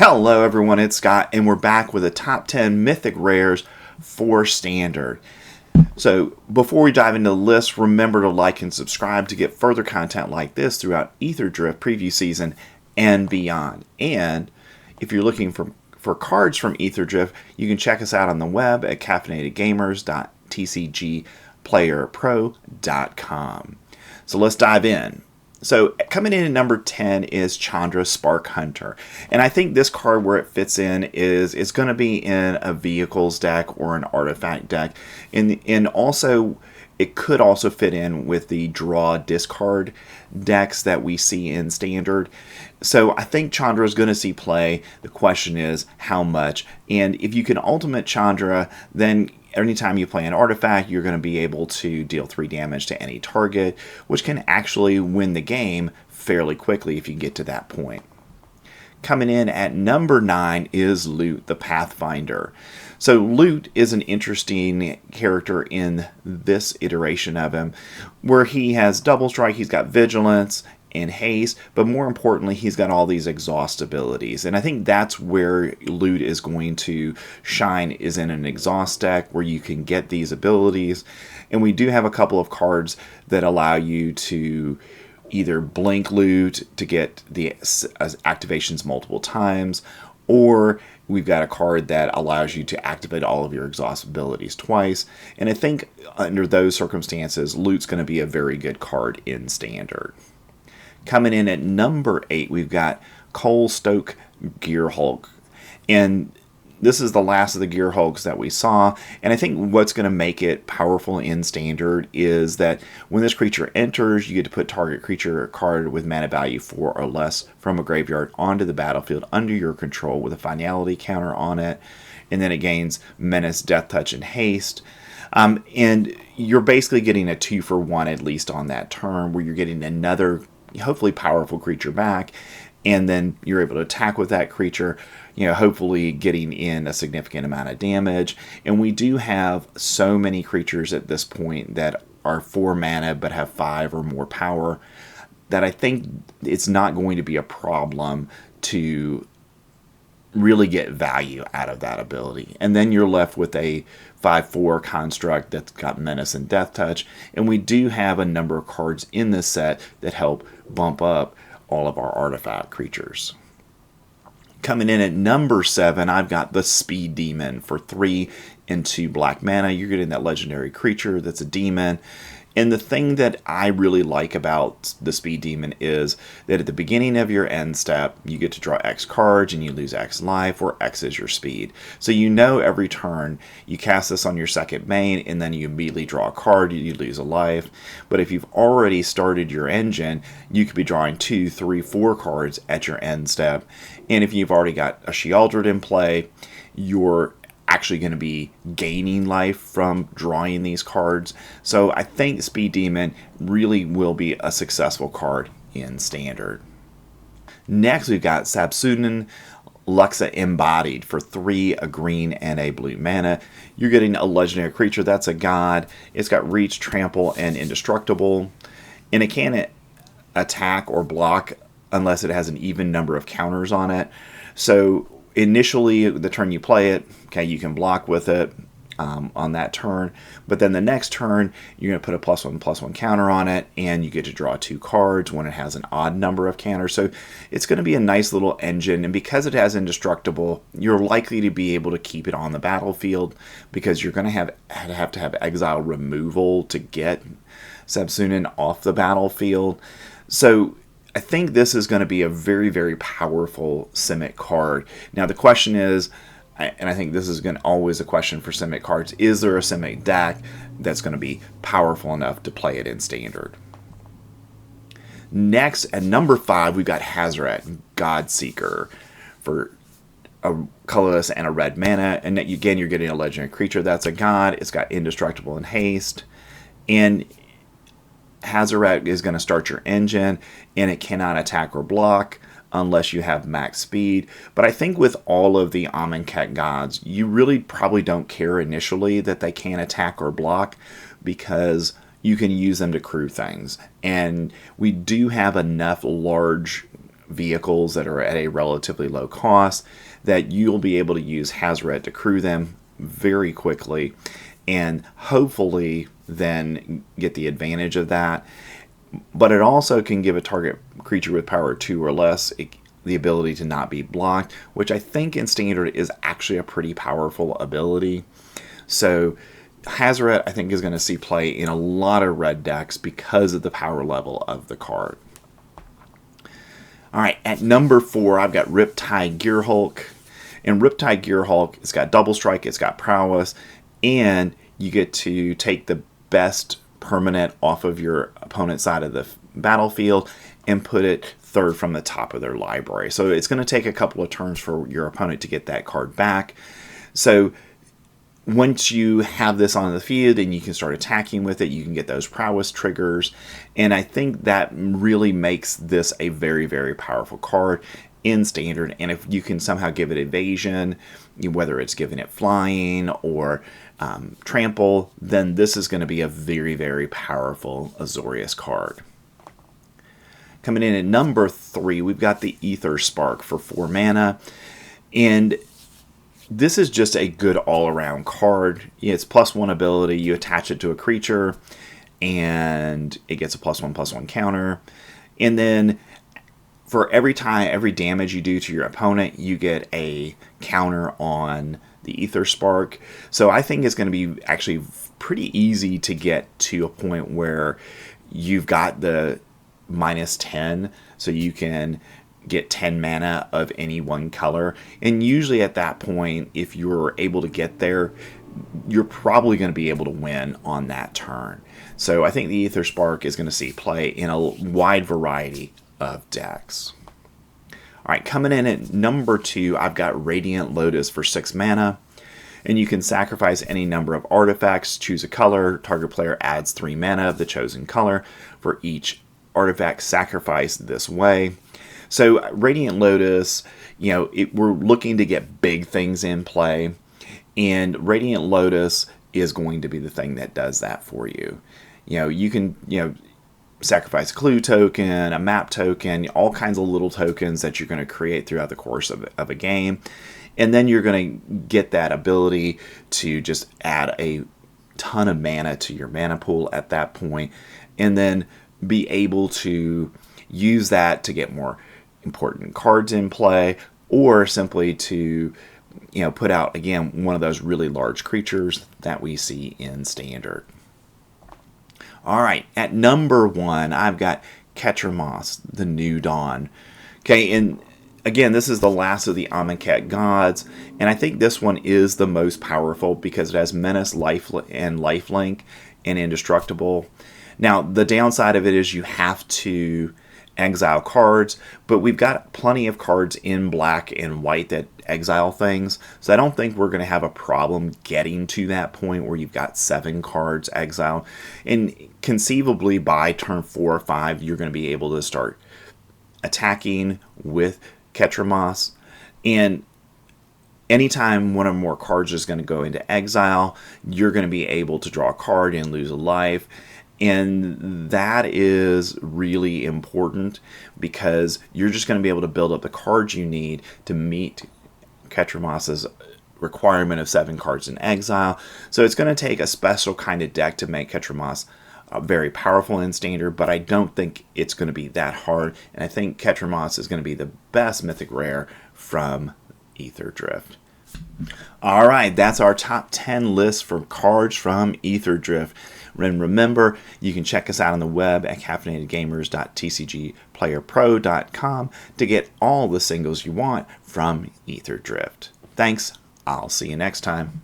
Hello everyone, it's Scott, and we're back with the top 10 Mythic Rares for Standard. So, before we dive into the list, remember to like and subscribe to get further content like this throughout Aetherdrift preview season and beyond. And if you're looking for cards from Aetherdrift, you can check us out on the web at caffeinatedgamers.tcgplayerpro.com. So let's dive in. So coming in at number 10 is Chandra Spark Hunter. And I think this card, where it fits in, is it's going to be in a vehicles deck or an artifact deck. And also, it could also fit in with the draw discard decks that we see in Standard. So I think Chandra is going to see play. The question is how much. And if you can ultimate Chandra, then anytime you play an artifact, you're going to be able to deal 3 damage to any target, which can actually win the game fairly quickly if you get to that point. Coming in at number 9 is Loot, the Pathfinder. So Loot is an interesting character in this iteration of him, where he has double strike, he's got vigilance and haste, but more importantly, he's got all these exhaust abilities. And I think that's where Loot is going to shine, is in an exhaust deck where you can get these abilities. And we do have a couple of cards that allow you to either blink Loot to get the activations multiple times, or we've got a card that allows you to activate all of your exhaust abilities twice. And I think under those circumstances, Loot's going to be a very good card in Standard. Coming in at number 8, we've got Coal Stoke Gear Hulk. And this is the last of the Gear Hulks that we saw. And I think what's going to make it powerful in Standard is that when this creature enters, you get to put target creature or card with mana value 4 or less from a graveyard onto the battlefield under your control with a finality counter on it. And then it gains Menace, Death Touch, and Haste. And you're basically getting a 2-for-1 at least on that turn, where you're getting another hopefully powerful creature back, and then you're able to attack with that creature, hopefully getting in a significant amount of damage. And we do have so many creatures at this point that are 4 mana but have 5 or more power that I think it's not going to be a problem to really get value out of that ability. And then you're left with a 5/4 construct that's got Menace and Death Touch, and we do have a number of cards in this set that help bump up all of our artifact creatures. Coming in at number 7, I've got the Speed Demon for 3 and 2 black mana. You're getting that legendary creature that's a demon. And the thing that I really like about the Speed Demon is that at the beginning of your end step, you get to draw X cards and you lose X life, where X is your speed. So every turn you cast this on your second main, and then you immediately draw a card, you lose a life. But if you've already started your engine, you could be drawing 2, 3, 4 cards at your end step. And if you've already got a Sheoldred in play, you're actually going to be gaining life from drawing these cards. So I think Speed Demon really will be a successful card in Standard. Next, we've got Sabsunin Luxa Embodied for 3, a green, and a blue mana. You're getting a legendary creature that's a god. It's got Reach, Trample, and Indestructible. And it can't attack or block unless it has an even number of counters on it. So initially, the turn you play it, you can block with it on that turn. But then the next turn, you're going to put a +1/+1 counter on it, and you get to draw 2 cards when it has an odd number of counters. So it's going to be a nice little engine. And because it has Indestructible, you're likely to be able to keep it on the battlefield, because you're going to have to have exile removal to get Sabsunin off the battlefield. So I think this is going to be a very, very powerful Simic card. Now the question is, and I think this is always a question for Simic cards, is there a Simic deck that's going to be powerful enough to play it in Standard? Next, at number 5, we've got Hazoret, Godseeker, for a colorless and a red mana. And again, you're getting a legendary creature that's a god. It's got Indestructible and Haste. And Hazoret is going to start your engine, and it cannot attack or block unless you have max speed. But I think with all of the Amonkhet gods, you really probably don't care initially that they can't attack or block, because you can use them to crew things. And we do have enough large vehicles that are at a relatively low cost, that you'll be able to use Hazoret to crew them very quickly and hopefully then get the advantage of that. But it also can give a target creature with power 2 or less the ability to not be blocked, which I think in Standard is actually a pretty powerful ability. So Hazoret, I think, is going to see play in a lot of red decks because of the power level of the card. Alright, at number 4, I've got Riptide Gearhulk. And Riptide Gearhulk, it's got double strike, it's got prowess, and you get to take the best permanent off of your opponent's side of the battlefield and put it third from the top of their library. So it's going to take a couple of turns for your opponent to get that card back. So once you have this on the field and you can start attacking with it, you can get those prowess triggers. And I think that really makes this a very, very powerful card in Standard. And if you can somehow give it evasion, whether it's giving it flying or trample, then this is going to be a very, very powerful Azorius card. Coming in at number 3, we've got the Aether Spark for 4 mana. And this is just a good all-around card. It's +1 ability. You attach it to a creature, and it gets a +1/+1 counter. And then for every damage you do to your opponent, you get a counter on the Aether Spark. So I think it's going to be actually pretty easy to get to a point where you've got the -10, so you can get 10 mana of any one color. And usually at that point, if you're able to get there, you're probably going to be able to win on that turn. So I think the Aether Spark is going to see play in a wide variety of decks. Alright, coming in at number 2, I've got Radiant Lotus for 6 mana. And you can sacrifice any number of artifacts, choose a color, target player adds 3 mana of the chosen color for each artifact sacrificed this way. So Radiant Lotus, we're looking to get big things in play, and Radiant Lotus is going to be the thing that does that for you. You can, sacrifice a clue token, a map token, all kinds of little tokens that you're going to create throughout the course of a game. And then you're going to get that ability to just add a ton of mana to your mana pool at that point, and then be able to use that to get more important cards in play, or simply to put out again one of those really large creatures that we see in Standard. Alright, at number 1, I've got Ketramos, the New Dawn. Okay, and again, this is the last of the Amonkhet gods, and I think this one is the most powerful because it has Menace, Lifelink, and Indestructible. Now, the downside of it is you have to exile cards, but we've got plenty of cards in black and white that exile things, so I don't think we're going to have a problem getting to that point where you've got 7 cards exiled. And conceivably by turn 4 or 5, you're going to be able to start attacking with Ketramos, and anytime one or more cards is going to go into exile, you're going to be able to draw a card and lose a life. And that is really important because you're just going to be able to build up the cards you need to meet Ketramos's requirement of 7 cards in exile. So it's going to take a special kind of deck to make Ketramos very powerful in Standard, but I don't think it's going to be that hard. And I think Ketramos is going to be the best Mythic Rare from Aetherdrift. Alright, that's our top 10 list for cards from Aetherdrift. And remember, you can check us out on the web at caffeinatedgamers.tcgplayerpro.com to get all the singles you want from Aetherdrift. Thanks, I'll see you next time.